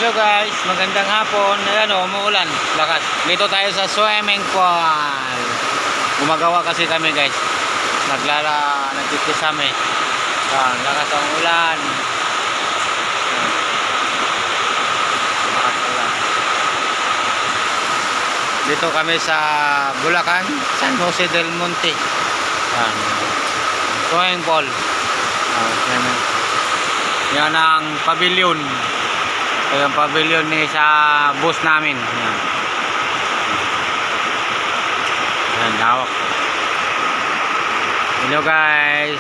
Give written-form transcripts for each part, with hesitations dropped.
Hello guys, magandang hapon. Ayan o, umuulan. Lakas. Dito tayo sa swimming pool. Gumagawa kasi kami guys. Nagkikisame. Ayan, lakas ang ulan. Lakas ang ulan. Dito kami sa Bulacan, San Jose del Monte. Ayan. Swimming pool. Ayan. Yan ang pavilion. Ito yung pavilion ni sa bus namin. Yan. Yan, lawak. Hello guys.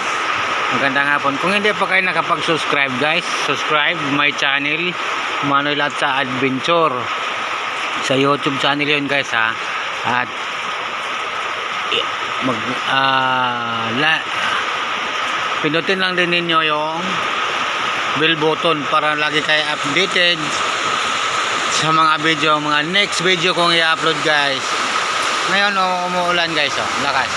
Magandang hapon. Kung hindi pa kayo nakapag-subscribe guys, subscribe my channel. Manoy lahat sa adventure. Sa YouTube channel yun guys ha. At pinutin lang din ninyo yung bell button para lagi kayo updated sa mga video, mga next video kong i-upload guys. Ngayon umuulan guys, lakas.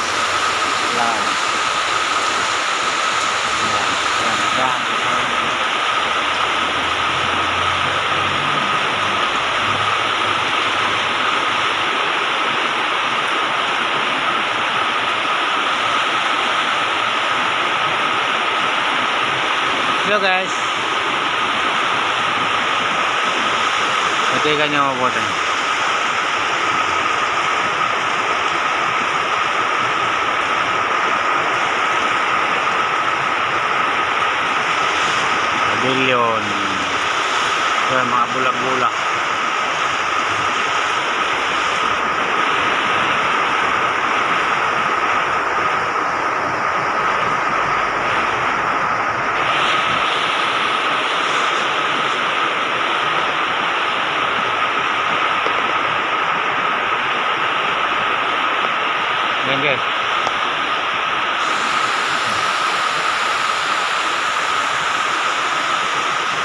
Hello guys. Patikan nyo mabuti. Pavilion. Ito yung mga bulak-bulak. Yan guys.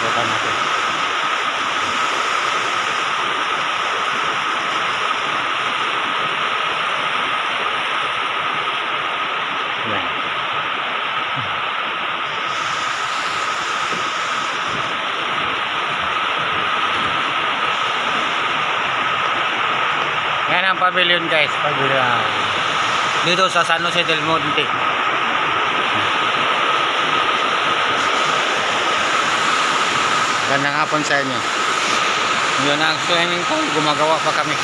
Bukan natin. Yan. Yan ang pavilion guys. Pavilion. Dito sa San Jose del Monte. Gandang hapon sa inyo. Yun ang swimming pool. Gumagawa pa kami.